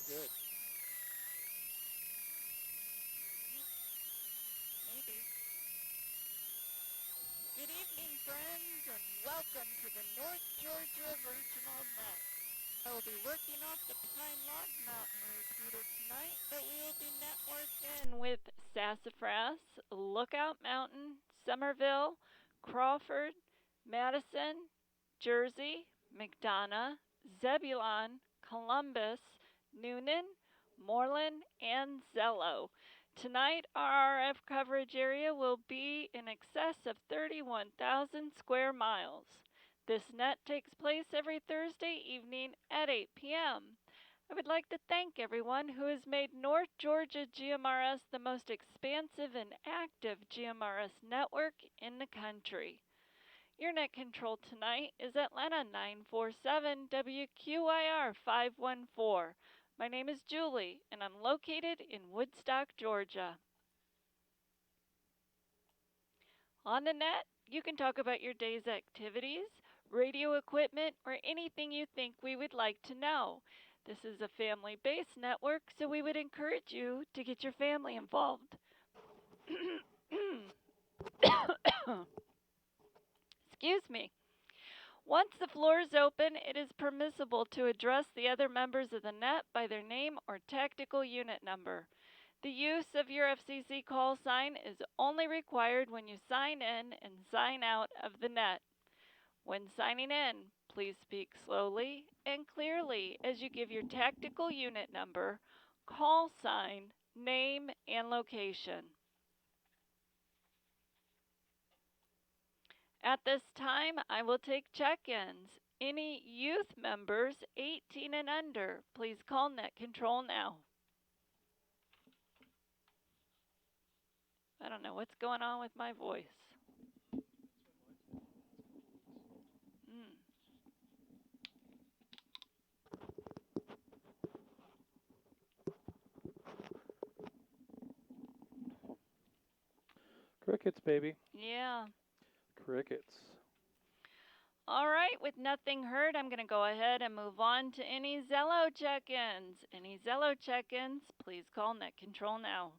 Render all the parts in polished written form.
good. Maybe. Good evening, friends, and welcome to the North Georgia Regional Net. I will be working off the Pine Log Mountain repeater tonight, but we will be networking with Sassafras, Lookout Mountain, Somerville, Crawford, Madison, Jersey, McDonough, Zebulon, Columbus, Noonan, Moreland, and Zello. Tonight, our RF coverage area will be in excess of 31,000 square miles. This net takes place every Thursday evening at 8 p.m. I would like to thank everyone who has made North Georgia GMRS the most expansive and active GMRS network in the country. Your net control tonight is Atlanta 947 WQIR 514. My name is Julie, and I'm located in Woodstock, Georgia. On the net, you can talk about your day's activities, radio equipment, or anything you think we would like to know. This is a family based network, so we would encourage you to get your family involved. Excuse me. Once the floor is open, it is permissible to address the other members of the net by their name or tactical unit number. The use of your FCC call sign is only required when you sign in and sign out of the net. When signing in, please speak slowly and clearly as you give your tactical unit number, call sign, name, and location. At this time, I will take check-ins. Any youth members 18 and under, please call net control now. I don't know what's going on with my voice. Crickets, baby. Yeah. Crickets. All right, with nothing heard, I'm going to go ahead and move on to any Zello check-ins. Any Zello check-ins, please call net control now.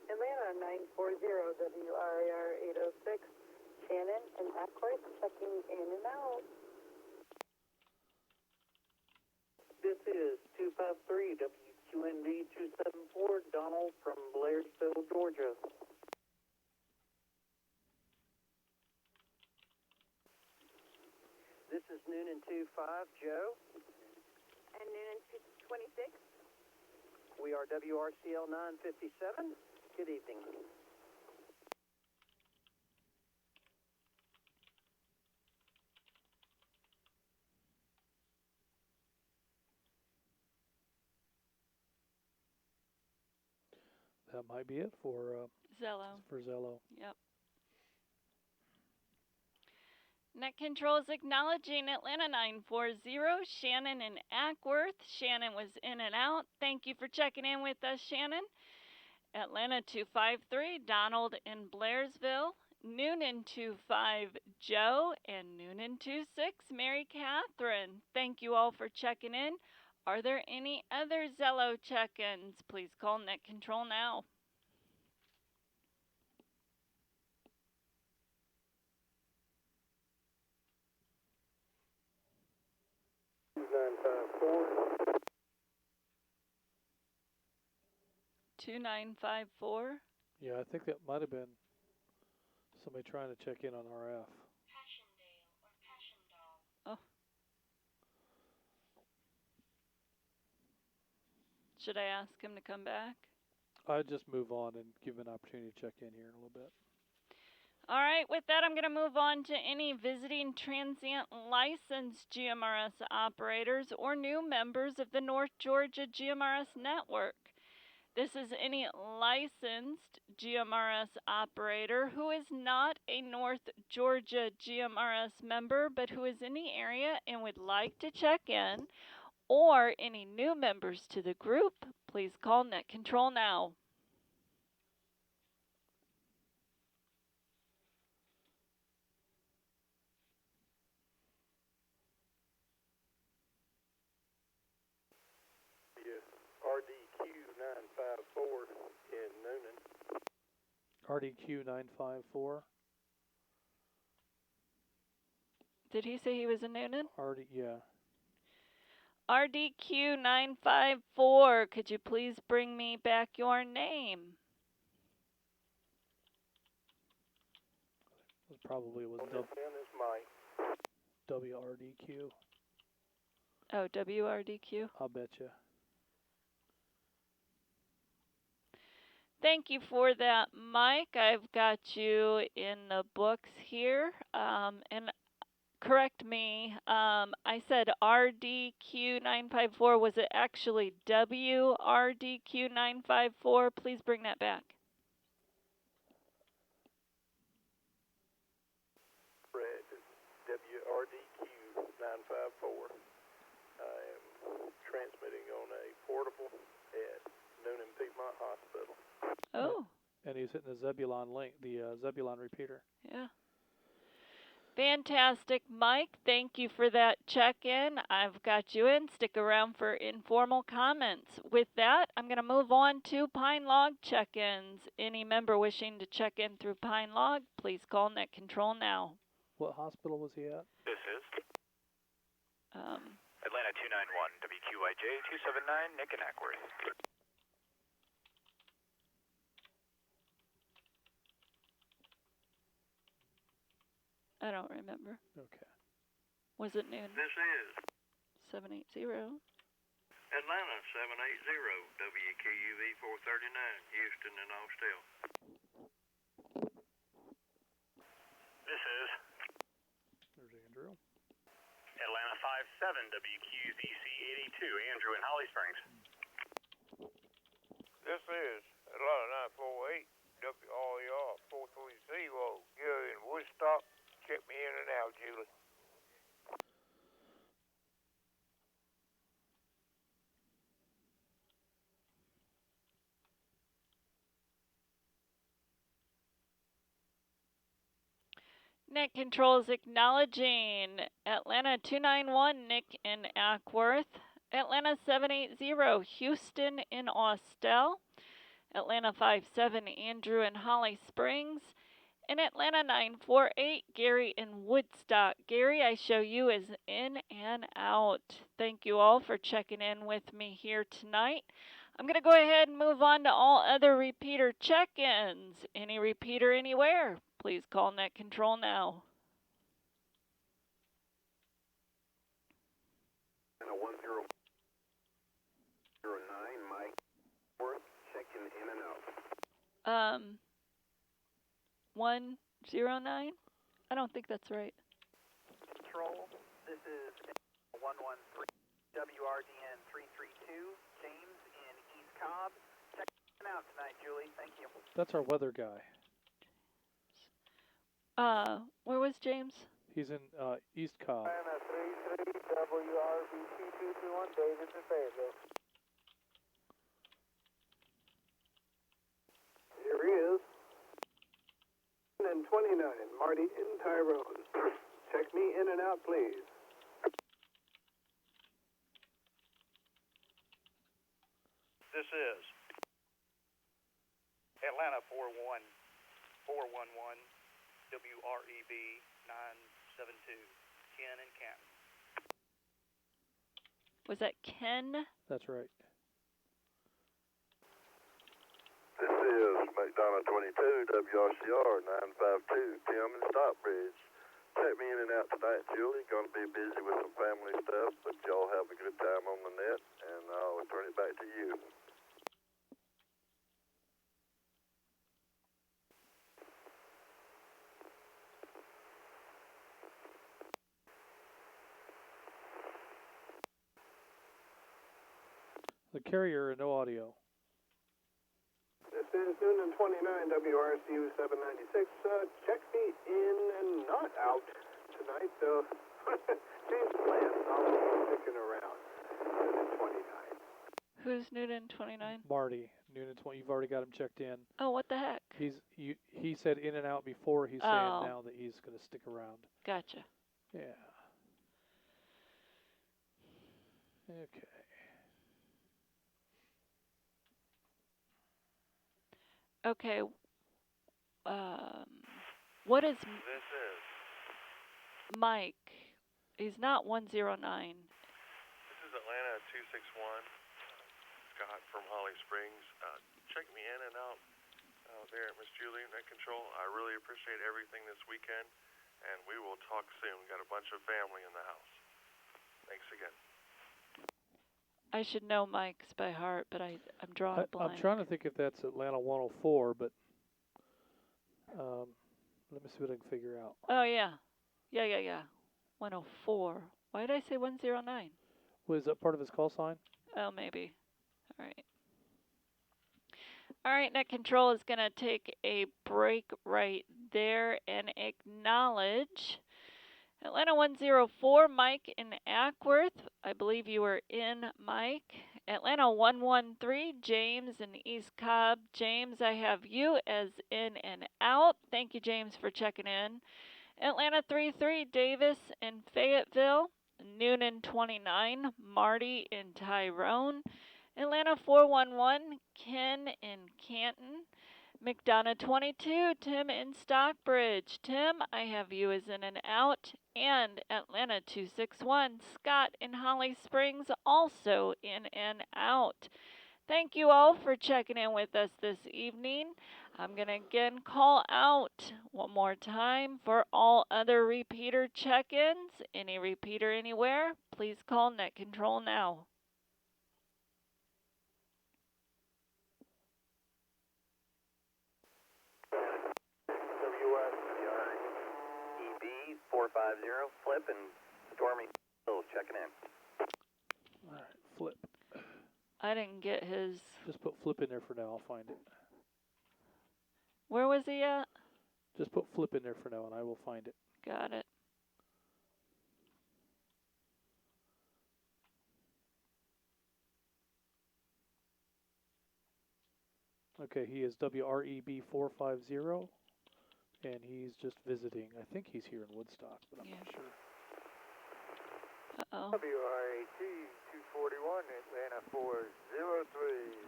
Atlanta 940 WRAR 806. Shannon and Ackworth checking in and out. This is 253 WQND 274, Donald from Blairsville, Georgia. This is Noonan 25, Joe. And Noonan 26. We are WRCL 957. Good evening. That might be it for Zello. Zello. Yep. Net control is acknowledging Atlanta 940, Shannon and Ackworth. Shannon was in and out. Thank you for checking in with us, Shannon. Atlanta 253, Donald in Blairsville. Noonan 25, Joe. And Noonan 26, Mary Catherine. Thank you all for checking in. Are there any other Zello check-ins? Please call net control now. Two 2954. Yeah, I think that might have been somebody trying to check in on RF. Oh. Should I ask him to come back? I'd just move on and give him an opportunity to check in here in a little bit. All right, with that, I'm going to move on to any visiting transient licensed GMRS operators or new members of the North Georgia GMRS network. This is any licensed GMRS operator who is not a North Georgia GMRS member but who is in the area and would like to check in, or any new members to the group. Please call net control now. RDQ 954. Did he say he was in Noonan? Yeah. RDQ 954, could you please bring me back your name? It probably was WRDQ. Oh, WRDQ. I'll bet you. Thank you for that, Mike. I've got you in the books here. And correct me, I said RDQ954. Was it actually WRDQ954? Please bring that back. Fred, WRDQ954. I am transmitting on a portable at Noonan Piedmont Hospital. Oh. And he's hitting the Zebulon link, the Zebulon repeater. Yeah. Fantastic, Mike. Thank you for that check-in. I've got you in. Stick around for informal comments. With that, I'm going to move on to Pine Log check-ins. Any member wishing to check in through Pine Log, please call Net Control now. What hospital was he at? This is Atlanta 291, WQIJ 279, Nick and Ackworth. I don't remember. Okay. Was it noon? This is 780. Atlanta 780, WQUV 439, Houston and Austell. This is There's Andrew. Atlanta 57, WQZC 82, Andrew in Holly Springs. This is Atlanta 948, WRER 430, Gary in Woodstock. Check me in and out, Julie. Net Control is acknowledging Atlanta 291, Nick in Ackworth. Atlanta 780, Houston in Austell. Atlanta 57, Andrew in Holly Springs. And Atlanta 948, Gary in Woodstock. Gary, I show you is in and out. Thank you all for checking in with me here tonight. I'm going to go ahead and move on to all other repeater check-ins. Any repeater anywhere, please call Net Control now. And a 1009, Mike Worth, checking in and out. 109? I don't think that's right. Control, this is 113, WRDN 332, James in East Cobb. Checking out tonight, Julie. Thank you. That's our weather guy. Where was James? He's in East Cobb. Atlanta 33, WRBT 221, David in Fayetteville. Here he is. And 29, Marty in Tyrone. Check me in and out, please. This is Atlanta 411, WREB 972, Ken and Canton. Was that Ken? That's right. This is McDonough 22, WRCR 952, Tim in Stockbridge. Check me in and out tonight, Julie. Going to be busy with some family stuff, but y'all have a good time on the net, and I'll turn it back to you. The carrier, no audio. This is Noonan 29, WRCU 796. Check me in and not out tonight. Change plans. I'll be sticking around. Noonan 29. Who's Newton 29? Marty, Noonan 20. You've already got him checked in. Oh, what the heck? He said in and out before. He's saying now that he's going to stick around. Gotcha. Yeah. Okay. Okay. what is This is Mike? He's not 109. Atlanta 261. Scott from Holly Springs. Check me in and out there at Miss Julie Net Control. I really appreciate everything this weekend, and we will talk soon. We got a bunch of family in the house. Thanks again. I should know Mike's by heart, but I'm drawing a blank. I'm trying to think if that's Atlanta 104, but let me see what I can figure out. Oh, yeah. Yeah. 104. Why did I say 109? Was that part of his call sign? Oh, maybe. All right. All right, Net Control is going to take a break right there and acknowledge Atlanta 104, Mike in Ackworth. I believe you were in, Mike. Atlanta 113, James in East Cobb. James, I have you as in and out. Thank you, James, for checking in. Atlanta 33, Davis in Fayetteville. Noonan 29, Marty in Tyrone. Atlanta 411, Ken in Canton. McDonough 22, Tim in Stockbridge. Tim, I have you as in and out. And Atlanta 261, Scott in Holly Springs, also in and out. Thank you all for checking in with us this evening. I'm going to again call out one more time for all other repeater check-ins. Any repeater anywhere, please call Net Control now. EB 450, Flip and Stormy Hills checking in. All right, Flip. I didn't get his. Just put Flip in there for now. I'll find it. Where was he at? Just put Flip in there for now, and I will find it. Got it. Okay, he is WREB 450, and he's just visiting. I think he's here in Woodstock, but I'm not sure. Uh-oh. WRAT 241, Atlanta 403,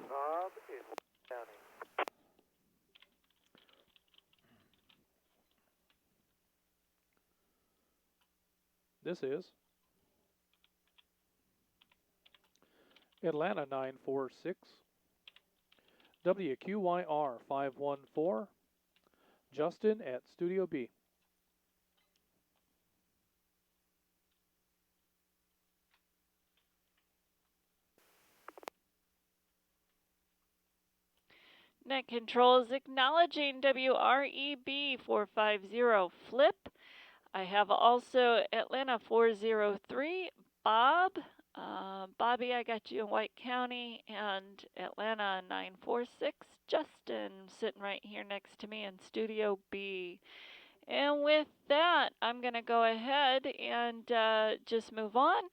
Bob in County. This is Atlanta 946, WQYR 514, Justin at Studio B. Net Control is acknowledging WREB 450 Flip. I have also Atlanta 403 Bob. Bobby, I got you in White County, and Atlanta 946 Justin sitting right here next to me in Studio B. And with that, I'm going to go ahead and just move on.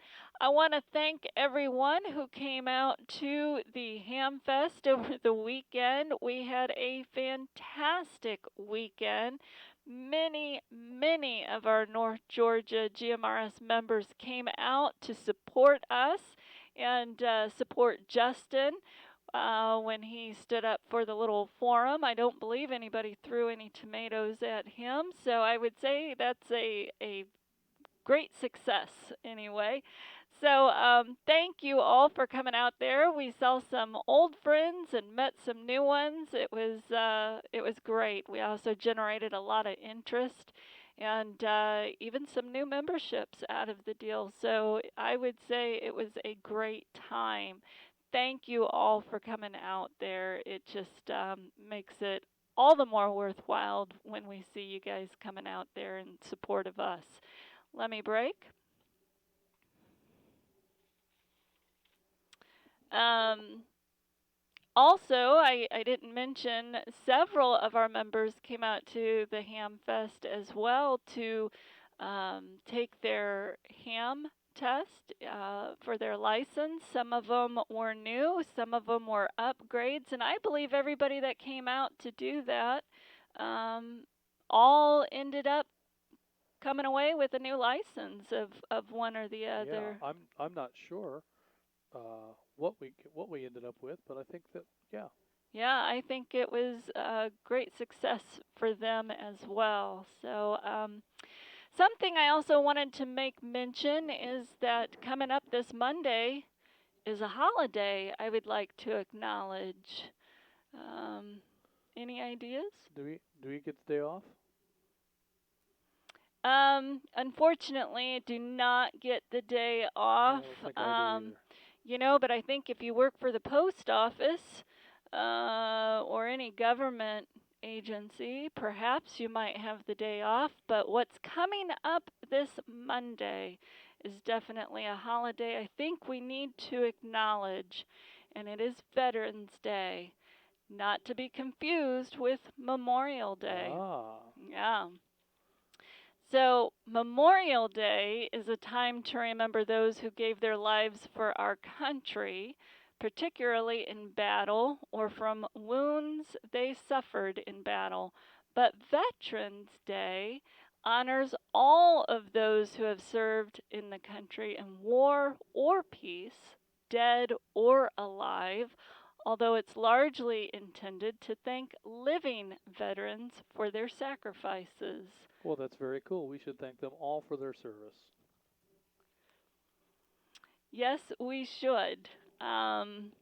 I want to thank everyone who came out to the Ham Fest over the weekend. We had a fantastic weekend. Many of our North Georgia GMRS members came out to support us and support Justin. When he stood up for the little forum. I don't believe anybody threw any tomatoes at him, so I would say that's a great success anyway. So thank you all for coming out there. We saw some old friends and met some new ones. It was great. We also generated a lot of interest and even some new memberships out of the deal. So I would say it was a great time. Thank you all for coming out there. It just makes it all the more worthwhile when we see you guys coming out there in support of us. Let me break. Also, I didn't mention several of our members came out to the Ham Fest as well to take their ham test for their license. Some of them were new, some of them were upgrades, and I believe everybody that came out to do that all ended up coming away with a new license of one or the other. Yeah, I'm not sure what we ended up with, but I think that Yeah, I think it was a great success for them as well. So, something I also wanted to make mention is that coming up this Monday is a holiday I would like to acknowledge. Um, any ideas? Do we get the day off? Unfortunately, I do not get the day I off. don't think I do either. But I think if you work for the post office, or any government agency, perhaps you might have the day off. But what's coming up this Monday is definitely a holiday I think we need to acknowledge, and it is Veterans Day, not to be confused with Memorial Day. Ah, Yeah. So, Memorial Day is a time to remember those who gave their lives for our country, particularly in battle or from wounds they suffered in battle. But Veterans Day honors all of those who have served in the country in war or peace, dead or alive, although it's largely intended to thank living veterans for their sacrifices. well, that's very cool. We should thank them all for their service. Yes, we should. And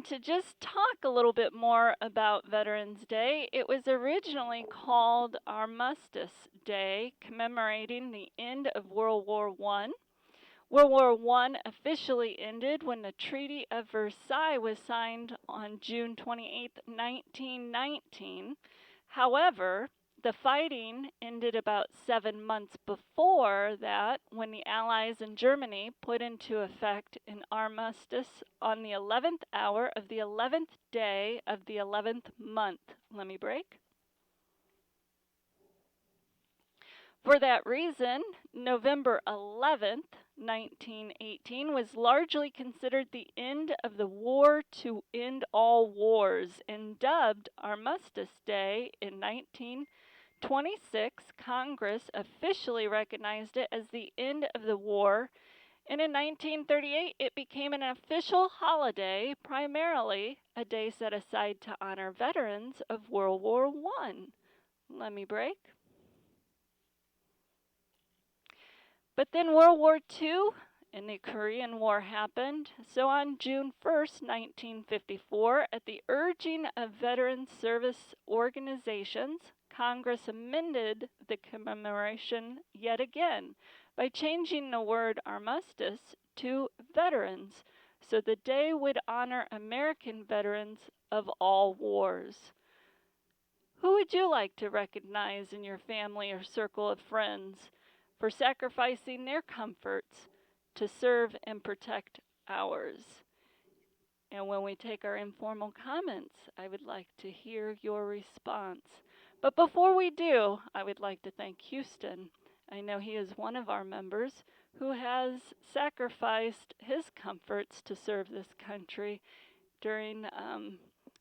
to just talk a little bit more about Veterans Day, it was originally called Armistice Day, commemorating the end of World War I. World War I officially ended when the Treaty of Versailles was signed on June 28, 1919. However, the fighting ended about 7 months before that when the Allies in Germany put into effect an armistice on the 11th hour of the 11th day of the 11th month. Let me break. For that reason, November 11th, 1918 was largely considered the end of the war to end all wars and dubbed Armistice Day in 1926. Congress officially recognized it as the end of the war, and in 1938 it became an official holiday, primarily a day set aside to honor veterans of World War I. Let me break. But then World War II and the Korean War happened. So on June 1st, 1954, at the urging of veteran service organizations, Congress amended the commemoration yet again by changing the word armistice to veterans, so the day would honor American veterans of all wars. Who would you like to recognize in your family or circle of friends for sacrificing their comforts to serve and protect ours? And when we take our informal comments, I would like to hear your response. But before we do, I would like to thank Houston. I know he is one of our members who has sacrificed his comforts to serve this country during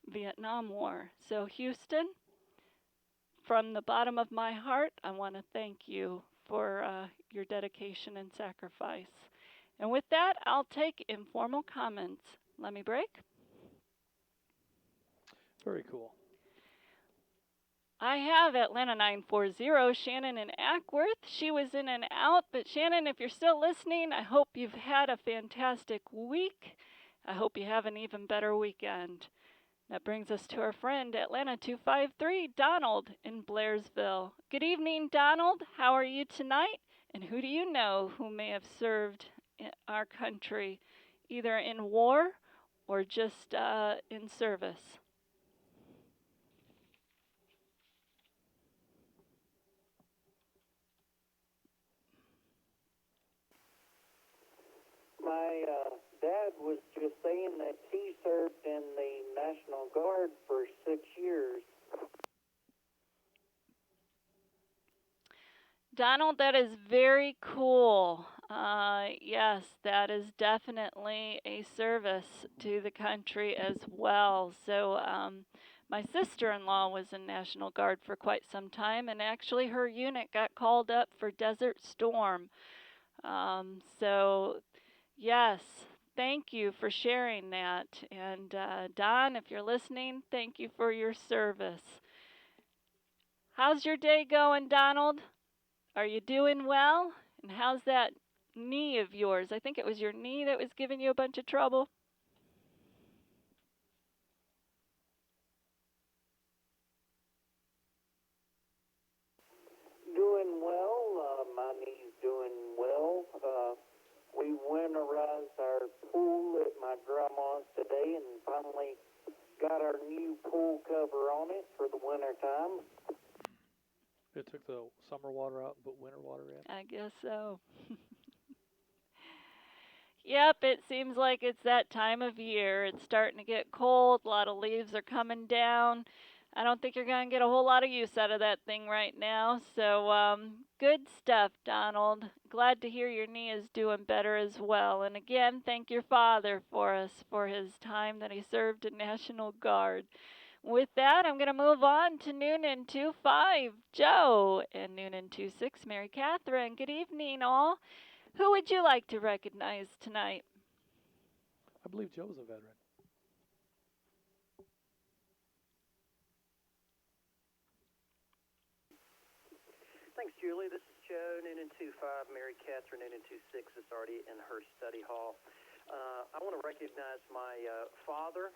Vietnam War. So Houston, from the bottom of my heart, I want to thank you for your dedication and sacrifice. And with that, I'll take informal comments. Let me break. Very cool. I have Atlanta 940, Shannon in Ackworth. She was in and out, but Shannon, if you're still listening, I hope you've had a fantastic week. I hope you have an even better weekend. That brings us to our friend, Atlanta 253, Donald in Blairsville. Good evening, Donald. How are you tonight? And who do you know who may have served in our country, either in war or just in service? My dad was just saying that he served in the National Guard for 6 years. Donald, that is very cool. Yes, that is definitely a service to the country as well. So, my sister-in-law was in National Guard for quite some time, and actually her unit got called up for Desert Storm. So, yes, thank you for sharing that. And Don, if you're listening, thank you for your service. How's your day going, Donald? Are you doing well? And how's that knee of yours? I think it was your knee that was giving you a bunch of trouble. Doing well. My knee's doing well. We winterized our pool at my grandma's today and finally got our new pool cover on it for the winter time. It took the summer water out and put winter water in. I guess so. Yep, it seems like it's that time of year. It's starting to get cold. A lot of leaves are coming down. I don't think you're going to get a whole lot of use out of that thing right now. So, good stuff, Donald. Glad to hear your knee is doing better as well. And again, thank your father for us for his time that he served in National Guard. With that, I'm going to move on to Noonan 25, Joe, and Noonan 26, Mary Catherine. Good evening, all. Who would you like to recognize tonight? I believe Joe's a veteran. Thanks, Julie. This is Joe, Noonan 25, Mary Catherine, Noonan 26 is already in her study hall. I want to recognize my father,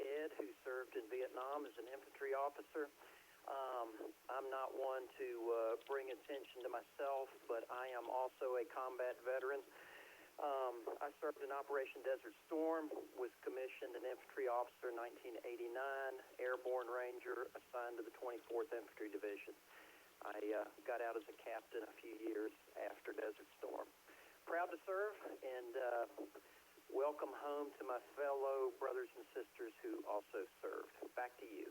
Ed, who served in Vietnam as an infantry officer. I'm not one to bring attention to myself, but I am also a combat veteran. I served in Operation Desert Storm, was commissioned an infantry officer in 1989, airborne ranger assigned to the 24th Infantry Division. I got out as a captain a few years after Desert Storm. Proud to serve and welcome home to my fellow brothers and sisters who also served. Back to you.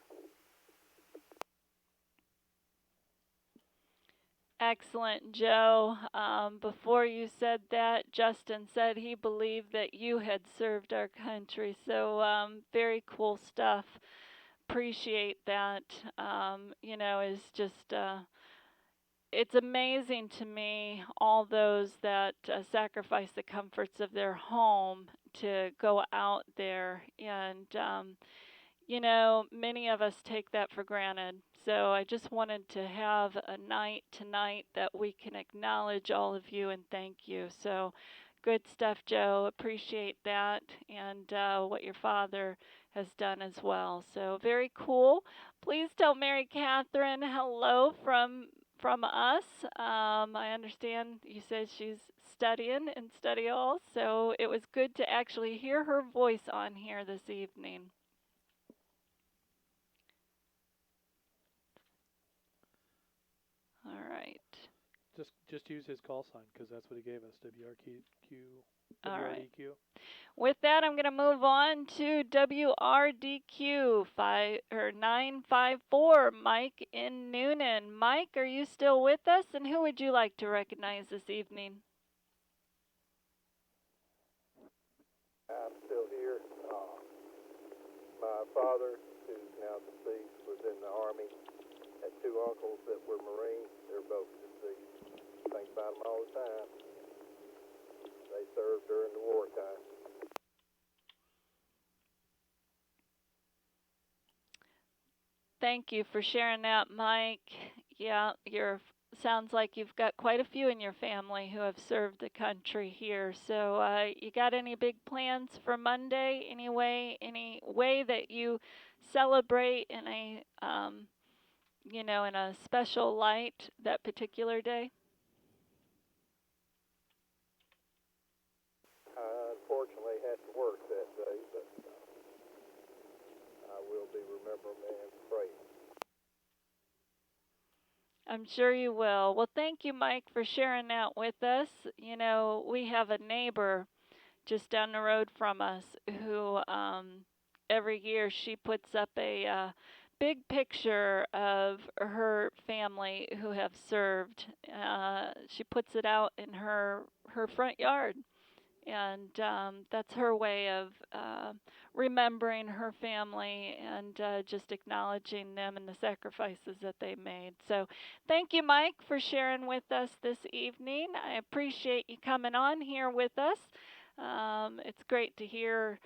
Excellent, Joe. Before you said that, Justin said he believed that you had served our country. So, very cool stuff. Appreciate that. Is just. It's amazing to me all those that sacrifice the comforts of their home to go out there and many of us take that for granted. So I just wanted to have a night tonight that we can acknowledge all of you and thank you. So good stuff, Joe. Appreciate that and what your father has done as well. So very cool. Please tell Mary Catherine hello from us. I understand you said she's studying in study hall, so it was good to actually hear her voice on here this evening. All right. Just use his call sign because that's what he gave us. WRQ. All right. WRDQ. With that, I'm going to move on to WRDQ 954, Mike in Noonan. Mike, are you still with us? And who would you like to recognize this evening? I'm still here. My father, who's now deceased, was in the Army. Had two uncles that were Marines. They're both deceased. Think about them all the time. They served during the wartime. Thank you for sharing that, Mike. Yeah, sounds like you've got quite a few in your family who have served the country here. So, you got any big plans for Monday? Any way that you celebrate in in a special light that particular day? I unfortunately had to work that day, but I will be remembering and praying. I'm sure you will. Well, thank you, Mike, for sharing that with us. We have a neighbor just down the road from us who every year she puts up a big picture of her family who have served. She puts it out in her front yard. And that's her way of remembering her family and just acknowledging them and the sacrifices that they made. So thank you, Mike, for sharing with us this evening. I appreciate you coming on here with us. It's great to hear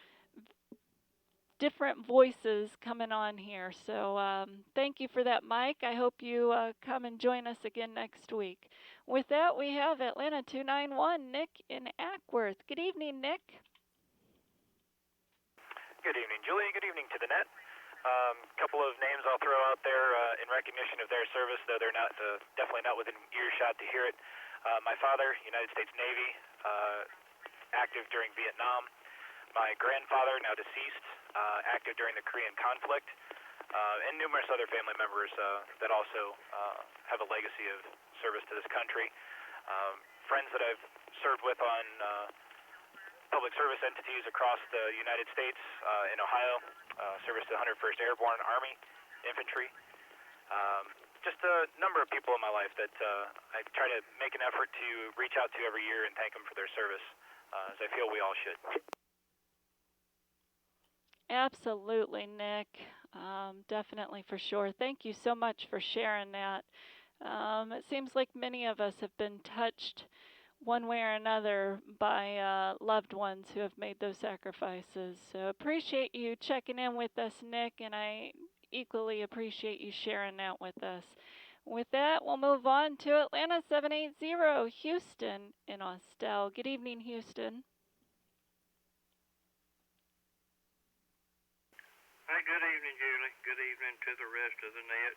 different voices coming on here. So thank you for that, Mike. I hope you come and join us again next week. With that, we have Atlanta 291, Nick in Ackworth. Good evening, Nick. Good evening, Julie. Good evening to the net. Couple of names I'll throw out there in recognition of their service, though they're not definitely not within earshot to hear it. My father, United States Navy, active during Vietnam. My grandfather, now deceased, active during the Korean conflict, and numerous other family members that also have a legacy of service to this country. Friends that I've served with on public service entities across the United States, in Ohio, service to the 101st Airborne Army Infantry. Just a number of people in my life that I try to make an effort to reach out to every year and thank them for their service, as I feel we all should. Absolutely, Nick. Definitely for sure. Thank you so much for sharing that. It seems like many of us have been touched one way or another by loved ones who have made those sacrifices. So appreciate you checking in with us, Nick, and I equally appreciate you sharing that with us. With that, we'll move on to Atlanta 780, Houston in Austell. Good evening, Houston. Hey, good evening, Julie. Good evening to the rest of the net.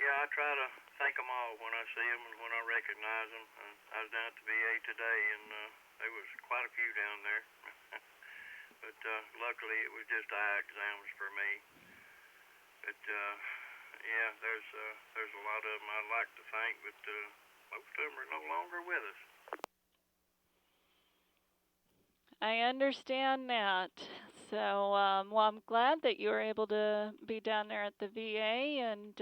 I try to thank them all when I see them and when I recognize them. I was down at the VA today, and there was quite a few down there. But luckily, it was just eye exams for me. But there's a lot of them I'd like to thank, but most of them are no longer with us. I understand that. So, well, I'm glad that you were able to be down there at the VA and,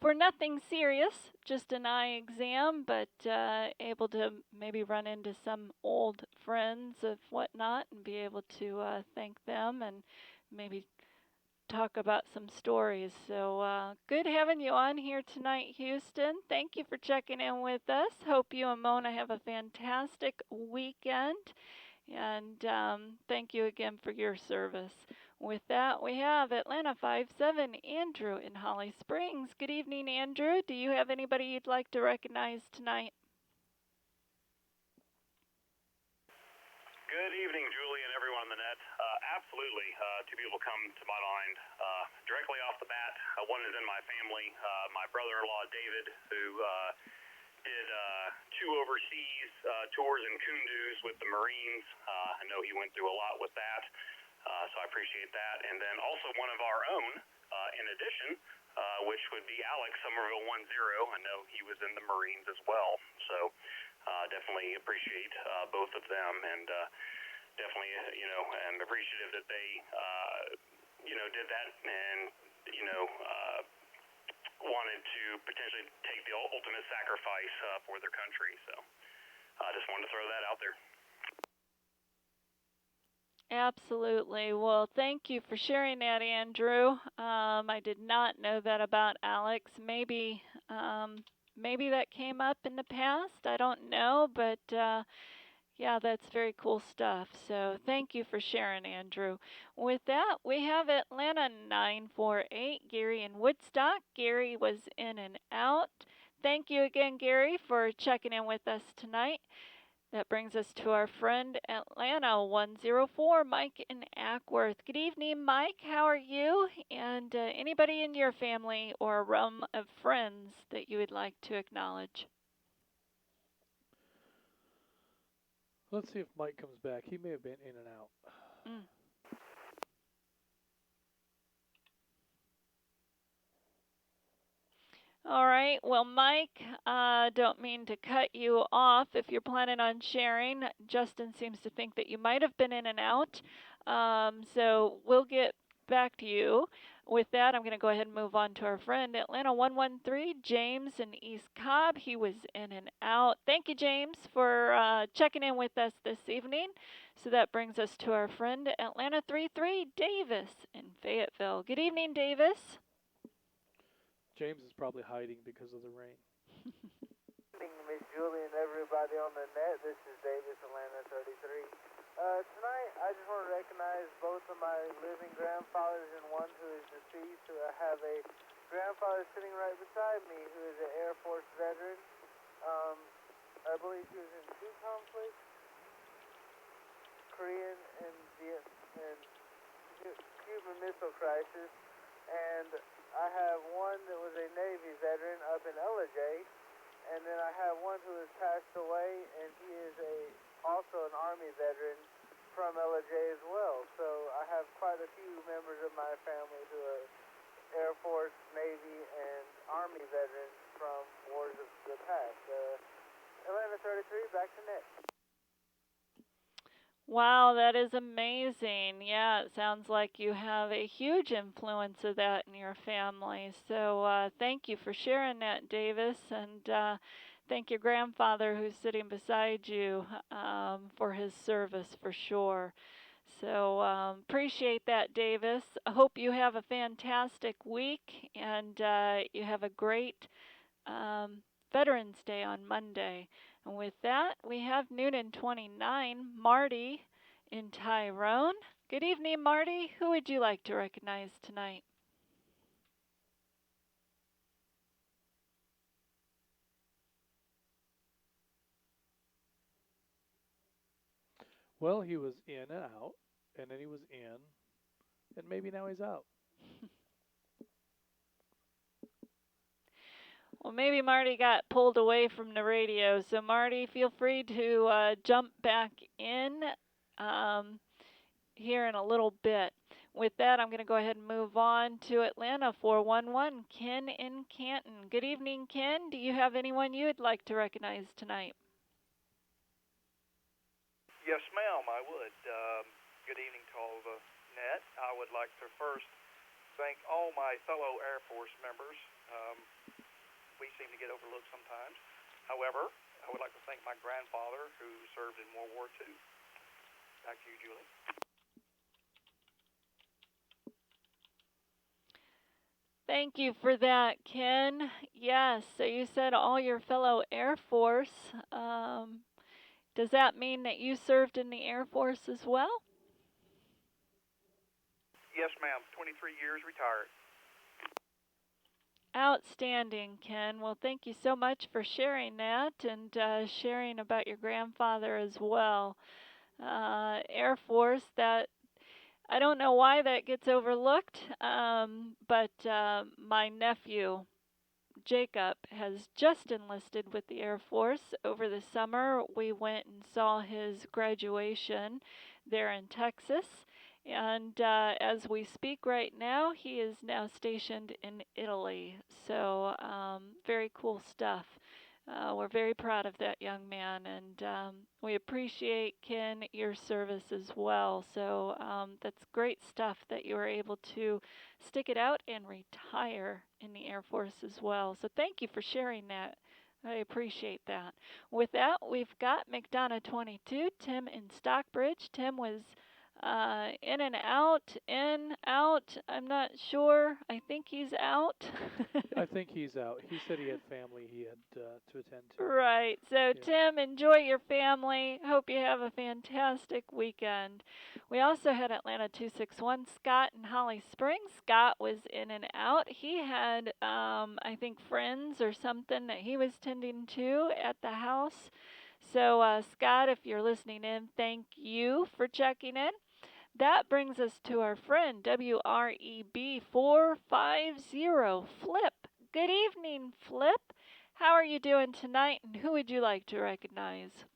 for nothing serious, just an eye exam, but able to maybe run into some old friends of whatnot and be able to thank them and maybe talk about some stories. So good having you on here tonight, Houston. Thank you for checking in with us. Hope you and Mona have a fantastic weekend. And thank you again for your service. With that, we have Atlanta 57, Andrew in Holly Springs. Good evening, Andrew. Do you have anybody you'd like to recognize tonight? Good evening, Julie, and everyone on the net. Absolutely. Two people come to my mind directly off the bat. One is in my family, my brother-in-law, David, who did 2 overseas tours in Kunduz with the Marines. I know he went through a lot with that, so I appreciate that. And then also one of our own, in addition, which would be Alex, Somerville 10. I know he was in the Marines as well. So definitely appreciate both of them, and definitely, am appreciative that they, did that and, wanted to potentially take the ultimate sacrifice for their country. So I just wanted to throw that out there. Absolutely. Well, thank you for sharing that, Andrew. I did not know that about Alex. Maybe that came up in the past. I don't know, but yeah, that's very cool stuff. So thank you for sharing, Andrew. With that, we have Atlanta 948, Gary in Woodstock. Gary was in and out. Thank you again, Gary, for checking in with us tonight. That brings us to our friend Atlanta 104, Mike in Ackworth. Good evening, Mike. How are you? And anybody in your family or realm of friends that you would like to acknowledge? Let's see if Mike comes back. He may have been in and out. All right. Well, Mike, don't mean to cut you off if you're planning on sharing. Justin seems to think that you might have been in and out. So we'll get back to you. With that, I'm going to go ahead and move on to our friend Atlanta 113, James in East Cobb. He was in and out. Thank you, James, for checking in with us this evening. So that brings us to our friend Atlanta 33, Davis in Fayetteville. Good evening, Davis. James is probably hiding because of the rain. Miss Julie and everybody on the net. This is Davis, Atlanta 33. Tonight, I just want to recognize both of my living grandfathers and one who is deceased. I have a grandfather sitting right beside me who is an Air Force veteran. I believe he was in two conflicts, Korean and Cuban Missile Crisis. And I have one that was a Navy veteran up in LJ. And then I have one who has passed away, and he is also an Army veteran from LJ as well. So I have quite a few members of my family who are Air Force, Navy, and Army veterans from wars of the past. Atlanta 33, back to net. Wow, that is amazing. Yeah, it sounds like you have a huge influence of that in your family. So thank you for sharing that, Davis, and thank your grandfather who's sitting beside you for his service for sure. So appreciate that, Davis. I hope you have a fantastic week and you have a great Veterans Day on Monday. And with that, we have Noonan 29, Marty in Tyrone. Good evening, Marty. Who would you like to recognize tonight? Well, he was in and out, and then he was in, and maybe now he's out. Well, maybe Marty got pulled away from the radio. So, Marty, feel free to jump back in here in a little bit. With that, I'm going to go ahead and move on to Atlanta 411, Ken in Canton. Good evening, Ken. Do you have anyone you would like to recognize tonight? Yes, ma'am, I would. Good evening to all the net. I would like to first thank all my fellow Air Force members. We seem to get overlooked sometimes. However, I would like to thank my grandfather who served in World War II. Back to you, Julie. Thank you for that, Ken. Yes, so you said all your fellow Air Force. Does that mean that you served in the Air Force as well? Yes, ma'am. 23 years retired. Outstanding, Ken. Well, thank you so much for sharing that and sharing about your grandfather as well. Air Force, that I don't know why that gets overlooked, but my nephew Jacob has just enlisted with the Air Force. Over the summer, we went and saw his graduation there in Texas. And as we speak right now, he is now stationed in Italy. So, very cool stuff. We're very proud of that young man, and we appreciate, Ken, your service as well. So that's great stuff that you were able to stick it out and retire in the Air Force as well. So thank you for sharing that. I appreciate that. With that, we've got McDonough 22, Tim in Stockbridge. Tim was in and out, in, out. I'm not sure. I think he's out. I think he's out. He said he had family he had to attend to. Right. So, Tim, enjoy your family. Hope you have a fantastic weekend. We also had Atlanta 261, Scott in Holly Springs. Scott was in and out. He had, I think, friends or something that he was tending to at the house. So, Scott, if you're listening in, thank you for checking in. That brings us to our friend WREB 450, Flip. Good evening, Flip. How are you doing tonight, and who would you like to recognize?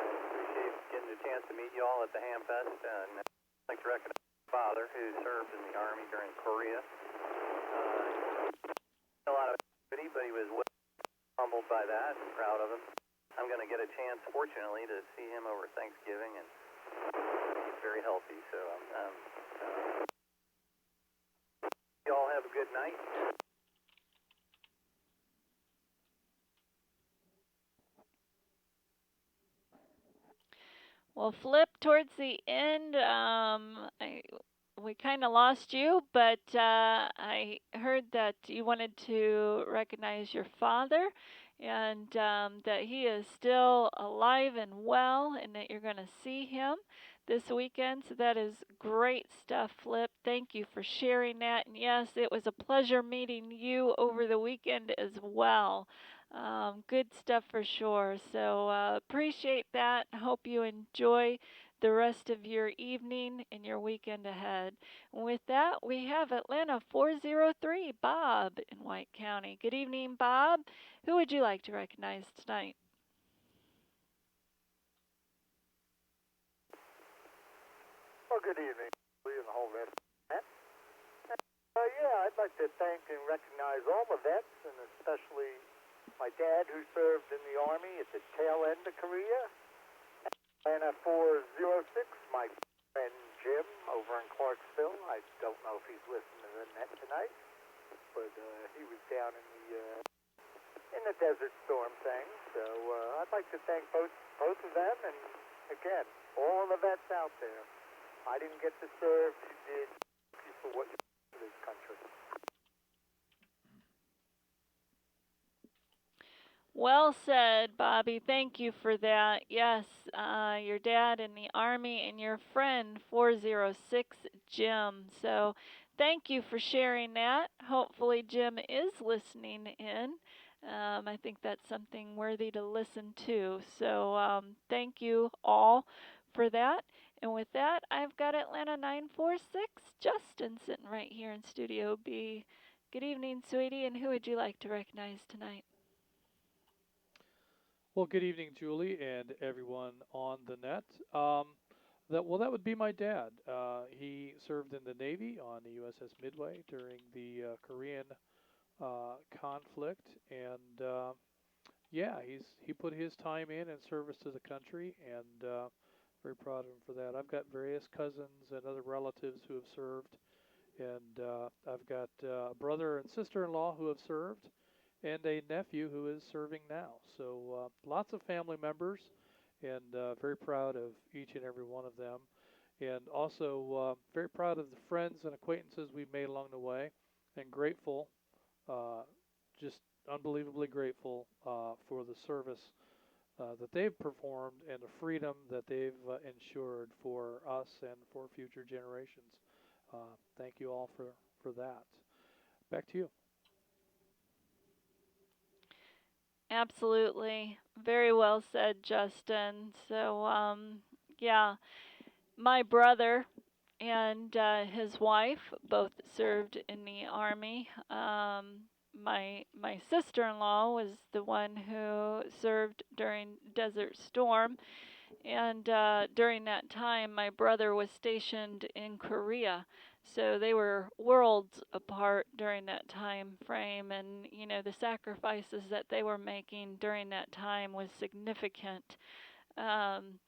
Appreciate getting a chance to meet you all at the Hamfest, and I'd like to recognize my father who served in the Army during Korea. A lot of activity, but he was humbled by that and proud of him. I'm going to get a chance, fortunately, to see him over Thanksgiving, and he's very healthy, so you all have a good night. Well, Flip, towards the end, we kind of lost you, but I heard that you wanted to recognize your father and that he is still alive and well and that you're going to see him this weekend. So that is great stuff, Flip. Thank you for sharing that. And yes, it was a pleasure meeting you over the weekend as well. Good stuff for sure. So appreciate that. Hope you enjoy the rest of your evening and your weekend ahead. And with that, we have Atlanta 403, Bob in White County. Good evening, Bob. Who would you like to recognize tonight? Well, good evening, Lee and the whole rest of the yeah, I'd like to thank and recognize all the vets, and especially my dad who served in the Army at the tail end of Korea. Atlanta 406, my friend Jim over in Clarksville. I don't know if he's listening to the net tonight, but he was down in the Desert Storm thing. So I'd like to thank both of them, and again, all of the vets out there. I didn't get to serve. You did. Thank you for what you did for this country. Well said, Bobby. Thank you for that. Yes, your dad in the Army and your friend 406 Jim. So thank you for sharing that. Hopefully Jim is listening in. I think that's something worthy to listen to. So thank you all for that. And with that, I've got Atlanta 946 Justin sitting right here in Studio B. Good evening, sweetie, and who would you like to recognize tonight? Well, good evening, Julie, and everyone on the net. That would be my dad. He served in the Navy on the USS Midway during the Korean conflict, and yeah, he put his time in service to the country, and very proud of him for that. I've got various cousins and other relatives who have served, and I've got a brother and sister-in-law who have served, and a nephew who is serving now. So lots of family members, and very proud of each and every one of them. And also very proud of the friends and acquaintances we've made along the way, and grateful, just unbelievably grateful for the service that they've performed and the freedom that they've ensured for us and for future generations. Thank you all for that. Back to you. Absolutely. Very well said, Justin. So, yeah, my brother and his wife both served in the Army. My sister-in-law was the one who served during Desert Storm, and during that time, my brother was stationed in Korea. So they were worlds apart during that time frame, and the sacrifices that they were making during that time was significant. Um,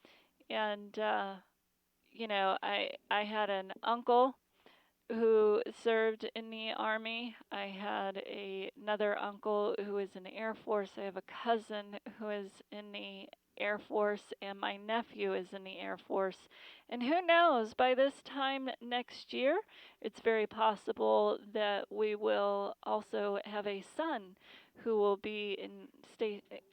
and I had an uncle who served in the Army. I had another uncle who was in the Air Force. I have a cousin who is in the Air Force, and my nephew is in the Air Force. And who knows, by this time next year, it's very possible that we will also have a son who will be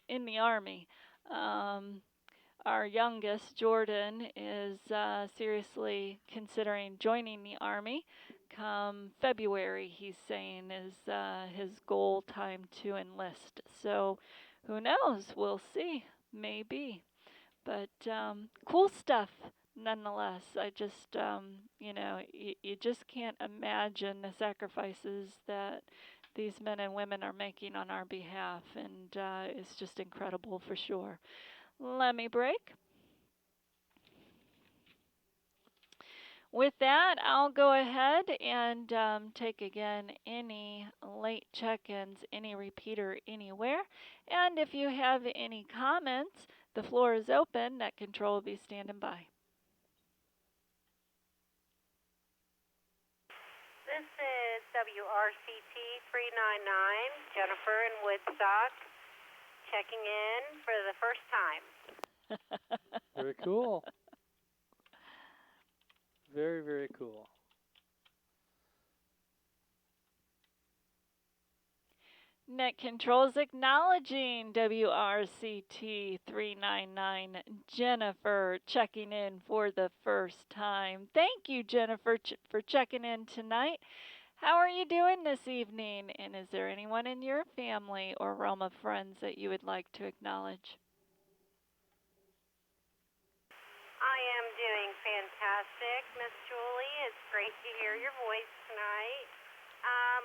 in the Army. Our youngest, Jordan, is seriously considering joining the Army come February, he's saying, is his goal time to enlist. So who knows? We'll see. Maybe. But cool stuff nonetheless. I just, you just can't imagine the sacrifices that these men and women are making on our behalf. And it's just incredible for sure. Let me break. With that, I'll go ahead and take again any late check-ins, any repeater anywhere. And if you have any comments, the floor is open. Net control will be standing by. This is WRCT 399, Jennifer in Woodstock, checking in for the first time. Very cool. Very, very cool. Net Controls acknowledging WRCT 399 Jennifer checking in for the first time. Thank you, Jennifer, for checking in tonight. How are you doing this evening? And is there anyone in your family or realm of friends that you would like to acknowledge? I am doing fantastic, Miss Julie. It's great to hear your voice tonight.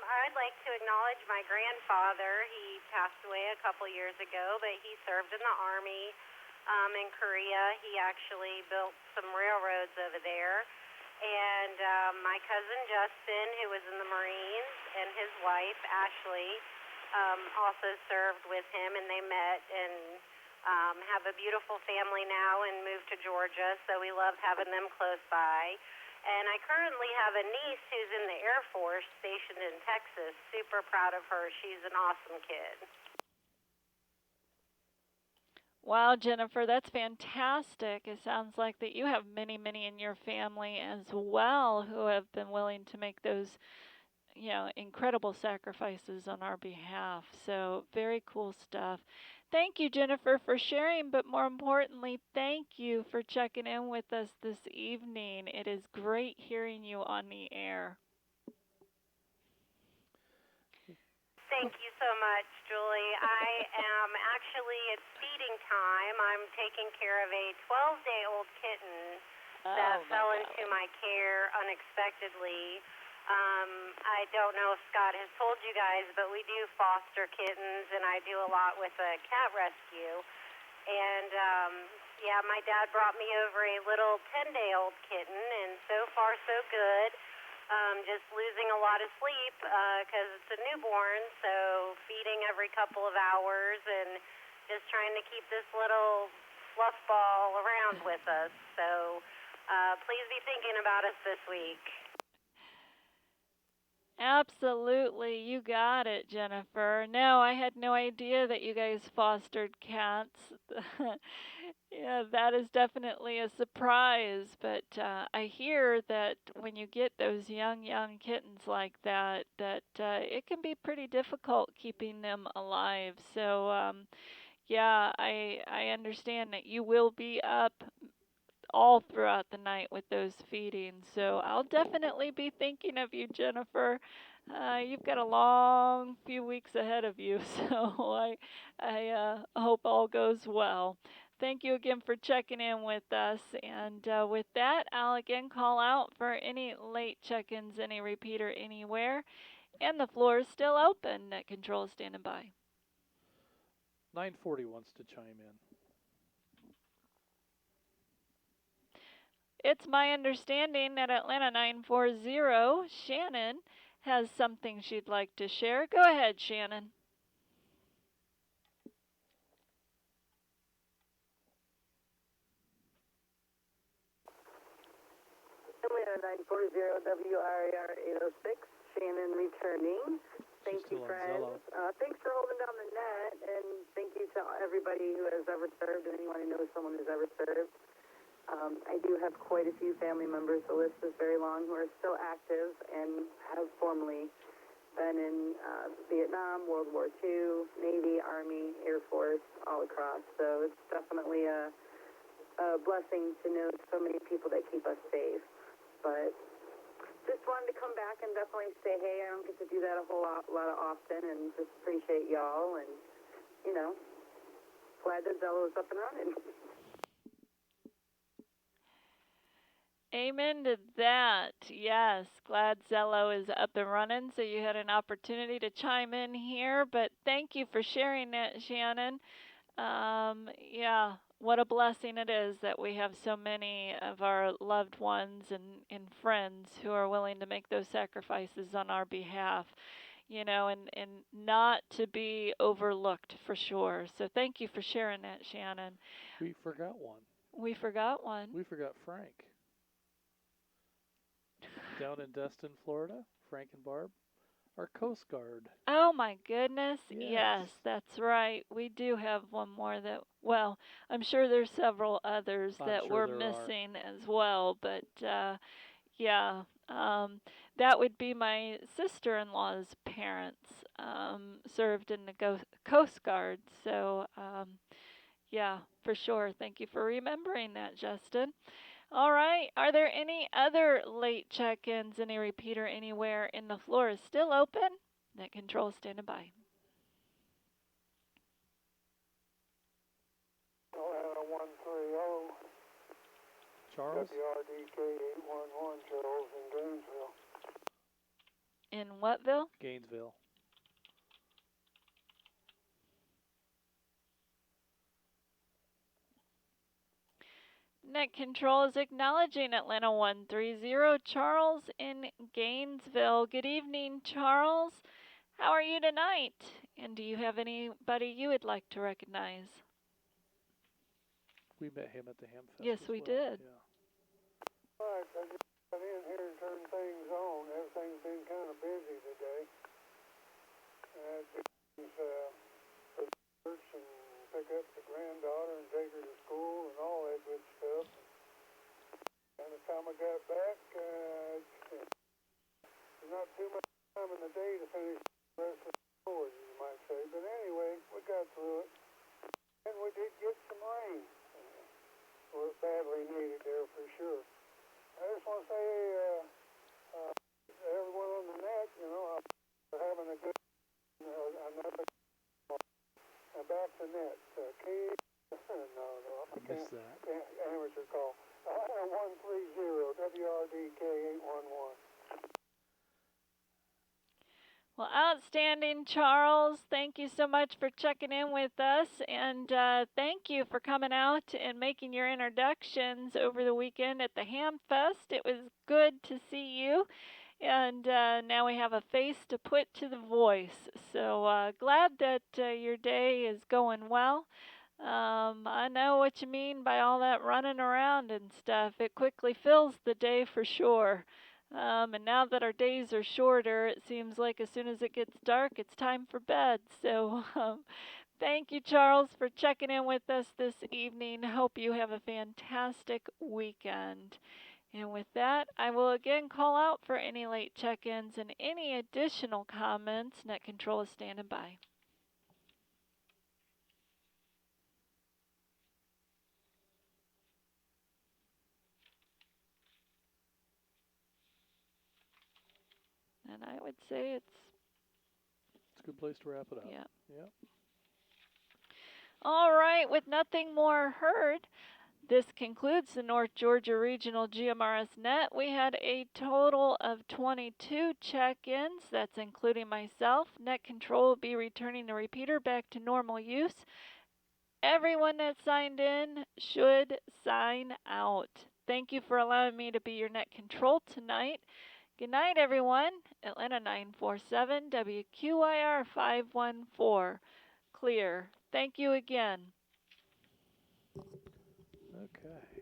I'd like to acknowledge my grandfather. He passed away a couple years ago, but he served in the Army in Korea. He actually built some railroads over there. And my cousin Justin, who was in the Marines, and his wife, Ashley, also served with him, and they met and have a beautiful family now and moved to Georgia, so we love having them close by. And I currently have a niece who's in the Air Force stationed in Texas. Super proud of her. She's an awesome kid. Wow, Jennifer, that's fantastic. It sounds like that you have many, many in your family as well who have been willing to make those, incredible sacrifices on our behalf. So, very cool stuff. Thank you, Jennifer, for sharing, but more importantly, thank you for checking in with us this evening. It is great hearing you on the air. Thank you so much, Julie. I am actually, it's feeding time. I'm taking care of a 12-day-old kitten that fell into my care unexpectedly. I don't know if Scott has told you guys, but we do foster kittens, and I do a lot with a cat rescue. And, my dad brought me over a little 10-day-old kitten, and so far so good. Just losing a lot of sleep because it's a newborn, so feeding every couple of hours and just trying to keep this little fluff ball around with us. So please be thinking about us this week. Absolutely, you got it, Jennifer. No, I had no idea that you guys fostered cats. Yeah, that is definitely a surprise, but I hear that when you get those young kittens like that, it can be pretty difficult keeping them alive. So, I understand that you will be up all throughout the night with those feedings. So I'll definitely be thinking of you, Jennifer. You've got a long few weeks ahead of you, so I hope all goes well. Thank you again for checking in with us. And with that, I'll again call out for any late check-ins, any repeater anywhere. And the floor is still open. Net control standing by. 940 wants to chime in. It's my understanding that Atlanta 940, Shannon, has something she'd like to share. Go ahead, Shannon. Atlanta 940 WRAR 806, Shannon returning. Thank you, friends. Thanks for holding down the net, and thank you to everybody who has ever served and anyone who knows someone who's ever served. I do have quite a few family members, the list is very long, who are still active and have formerly been in Vietnam, World War II, Navy, Army, Air Force, all across. So it's definitely a blessing to know so many people that keep us safe. But just wanted to come back and definitely say, hey, I don't get to do that a whole lot often, and just appreciate y'all, and, glad that Zello's up and running. Amen to that. Yes, glad Zello is up and running, so you had an opportunity to chime in here. But thank you for sharing that, Shannon. What a blessing it is that we have so many of our loved ones and friends who are willing to make those sacrifices on our behalf, and not to be overlooked for sure. So thank you for sharing that, Shannon. We forgot one. We forgot one. We forgot Frank. Down in Destin, Florida, Frank and Barb, our Coast Guard. Oh my goodness. Yes, that's right. We do have one more I'm sure there's several others that we're missing as well, but that would be my sister-in-law's parents. Served in the Coast Guard. So, yeah, for sure. Thank you for remembering that, Justin. All right. Are there any other late check-ins? Any repeater anywhere? And the floor is still open. Net control standing by. Atlanta 130. Charles? WRDK 811, Charles in Gainesville. In Whatville? Gainesville. Net control is acknowledging Atlanta 130, Charles in Gainesville. Good evening, Charles. How are you tonight? And do you have anybody you would like to recognize? We met him at the Hamfest. Yes, we did. Yeah. All right, I just got in here and turned things on. Everything's been kind of busy today. For church and pick up the granddaughter and take her to school and all that good stuff. And the time I got back, there's not too much time in the day to finish the rest of the chores, you might say. But anyway, we got through it. And we did get some rain. We're badly needed there for sure. I just want to say, everyone on the net, we're having a good, another, back to net. No, I missed that. Amateur call. 130, WRDK 811. Well, outstanding, Charles. Thank you so much for checking in with us, and thank you for coming out and making your introductions over the weekend at the Hamfest. It was good to see you, and now we have a face to put to the voice. So glad that your day is going well. I know what you mean by all that running around and stuff. It quickly fills the day for sure. And now that our days are shorter, it seems like as soon as it gets dark, it's time for bed. So thank you, Charles, for checking in with us this evening. Hope you have a fantastic weekend. And with that, I will again call out for any late check-ins and any additional comments. Net control is standing by. And I would say it's a good place to wrap it up. Yeah. Yeah. All right, with nothing more heard, this concludes the North Georgia Regional GMRS Net. We had a total of 22 check-ins. That's including myself. Net control will be returning the repeater back to normal use. Everyone that signed in should sign out. Thank you for allowing me to be your net control tonight. Good night, everyone. Atlanta 947, WQIR 514. Clear. Thank you again. Okay.